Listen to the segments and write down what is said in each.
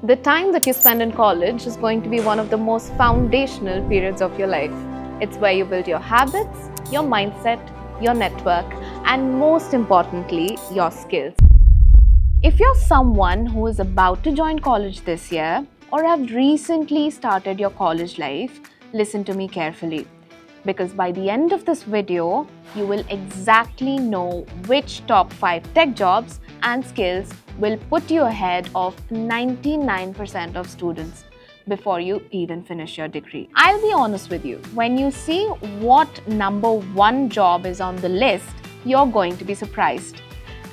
The time that you spend in college is going to be one of the most foundational periods of your life. It's where you build your habits, your mindset, your network, and most importantly, your skills. If you're someone who is about to join college this year or have recently started your college life, listen to me carefully. Because by the end of this video, you will exactly know which top 5 tech jobs and skills will put you ahead of 99% of students before you even finish your degree. I'll be honest with you, when you see what number 1 job is on the list, you're going to be surprised.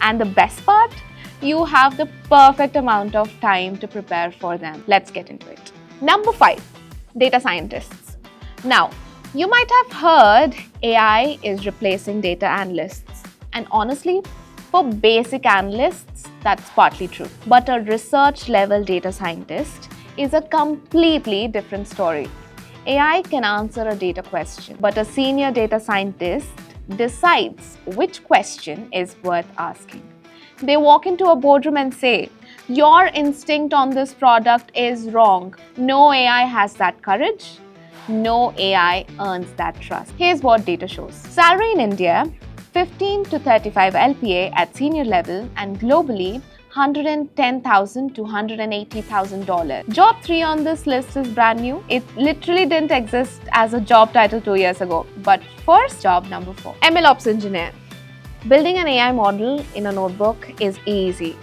And the best part? You have the perfect amount of time to prepare for them. Let's get into it. Number 5, data scientists. Now, you might have heard AI is replacing data analysts. And honestly, for basic analysts, that's partly true. But a research-level data scientist is a completely different story. AI can answer a data question, but a senior data scientist decides which question is worth asking. They walk into a boardroom and say, "Your instinct on this product is wrong." No AI has that courage. No AI earns that trust. Here's what data shows. Salary in India, 15 to 35 LPA at senior level, and globally, $110,000 to $180,000. Job 3 on this list is brand new. It literally didn't exist as a job title 2 years ago. But first, job number 4. MLOps engineer. Building an AI model in a notebook is easy.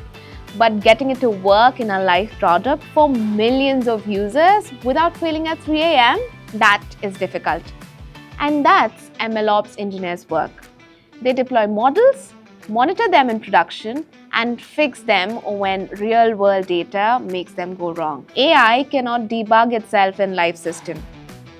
But getting it to work in a live product for millions of users without failing at 3 a.m., that is difficult. And that's MLOps engineers' work. They deploy models, monitor them in production, and fix them when real-world data makes them go wrong. AI cannot debug itself in live system.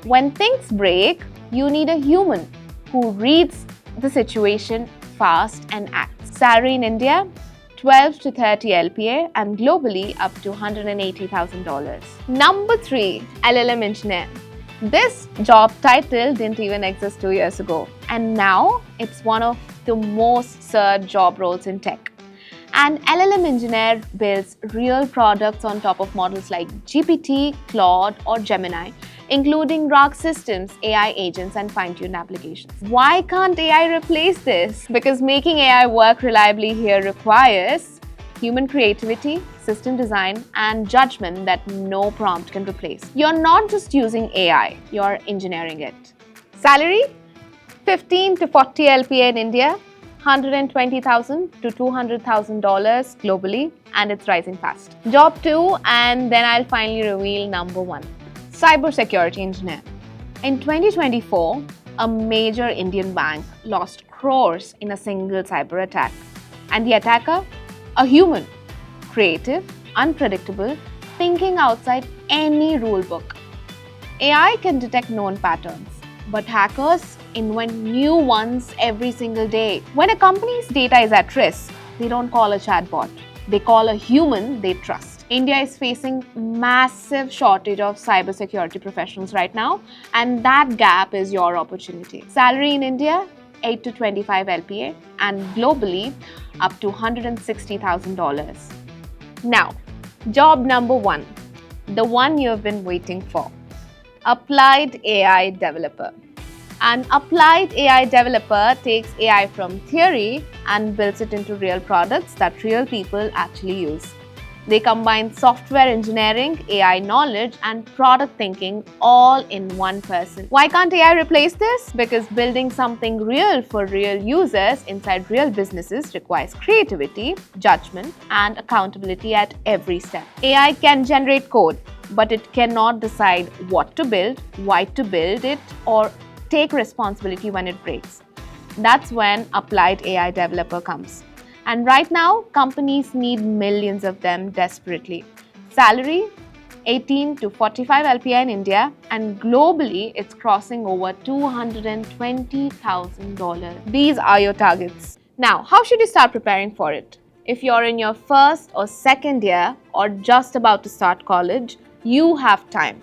When things break, you need a human who reads the situation fast and acts. Salary in India, 12 to 30 LPA, and globally up to $180,000. Number 3, LLM engineer. This job title didn't even exist 2 years ago, and now it's one of the most searched job roles in tech. An LLM engineer builds real products on top of models like GPT, Claude, or Gemini, including RAG systems, AI agents, and fine-tuned applications. Why can't AI replace this? Because making AI work reliably here requires human creativity, system design, and judgment that no prompt can replace. You're not just using AI, you're engineering it. Salary? 15 to 40 LPA in India, $120,000 to $200,000 globally, and it's rising fast. Job 2, and then I'll finally reveal number 1. Cybersecurity engineer. In 2024, a major Indian bank lost crores in a single cyber attack. And the attacker? A human. Creative, unpredictable, thinking outside any rule book. AI can detect known patterns, but hackers invent new ones every single day. When a company's data is at risk, they don't call a chatbot. They call a human they trust. India is facing massive shortage of cybersecurity professionals right now, and that gap is your opportunity. Salary in India, 8 to 25 LPA, and globally up to $160,000. Now, job number 1, the one you have been waiting for. Applied AI developer. An applied AI developer takes AI from theory and builds it into real products that real people actually use. They combine software engineering, AI knowledge, and product thinking all in one person. Why can't AI replace this? Because building something real for real users inside real businesses requires creativity, judgment, and accountability at every step. AI can generate code, but it cannot decide what to build, why to build it, or take responsibility when it breaks. That's when applied AI developer comes. And right now, companies need millions of them desperately. Salary, 18 to 45 LPI in India, and globally, it's crossing over $220,000. These are your targets. Now, how should you start preparing for it? If you're in your first or second year or just about to start college, you have time.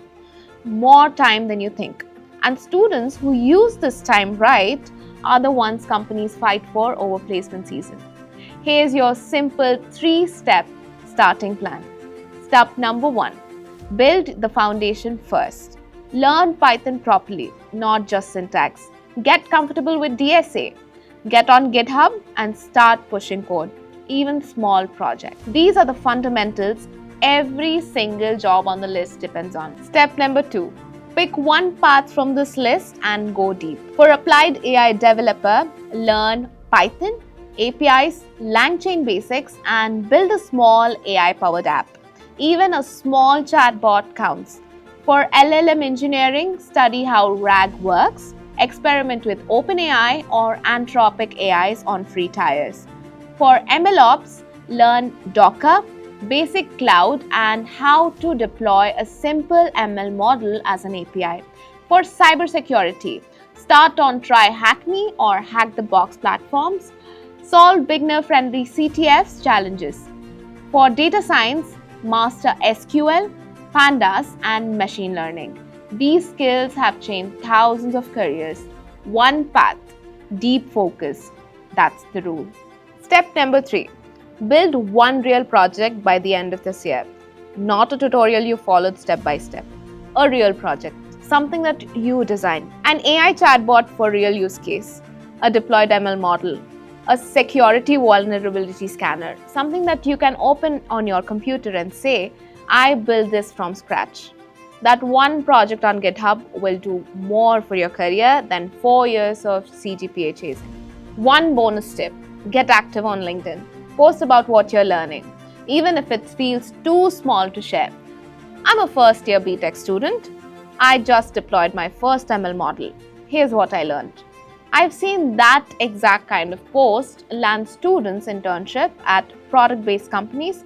More time than you think. And students who use this time right are the ones companies fight for over placement season. Here's your simple 3-step starting plan. Step number 1. Build the foundation first. Learn Python properly, not just syntax. Get comfortable with DSA. Get on GitHub and start pushing code, even small projects. These are the fundamentals every single job on the list depends on. Step number 2. Pick one path from this list and go deep. For applied AI developer, learn Python, APIs, LangChain basics, and build a small AI-powered app. Even a small chatbot counts. For LLM engineering, study how RAG works, experiment with OpenAI or Anthropic AIs on free tires. For MLOps, learn Docker, basic cloud, and how to deploy a simple ML model as an API. For cybersecurity, start on Try Hack Me or Hack the Box platforms. Solve beginner-friendly CTFs challenges. For data science, master SQL, Pandas, and machine learning. These skills have changed thousands of careers. One path, deep focus. That's the rule. Step number 3. Build one real project by the end of this year. Not a tutorial you followed step by step. A real project. Something that you design. An AI chatbot for real use case. A deployed ML model. A security vulnerability scanner, something that you can open on your computer and say, I built this from scratch. That one project on GitHub will do more for your career than 4 years of CGPA chasing. One bonus tip, get active on LinkedIn. Post about what you're learning, even if it feels too small to share. I'm a first-year BTech student. I just deployed my first ML model. Here's what I learned. I've seen that exact kind of post land students internship at product-based companies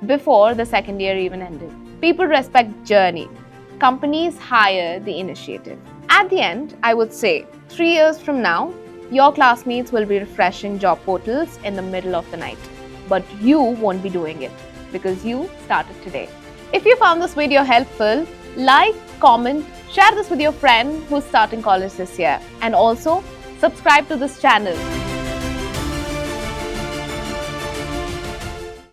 before the second year even ended. People respect journey. Companies hire the initiative. At the end, I would say 3 years from now, your classmates will be refreshing job portals in the middle of the night. But you won't be doing it because you started today. If you found this video helpful, like, comment, share this with your friend who's starting college this year, and also subscribe to this channel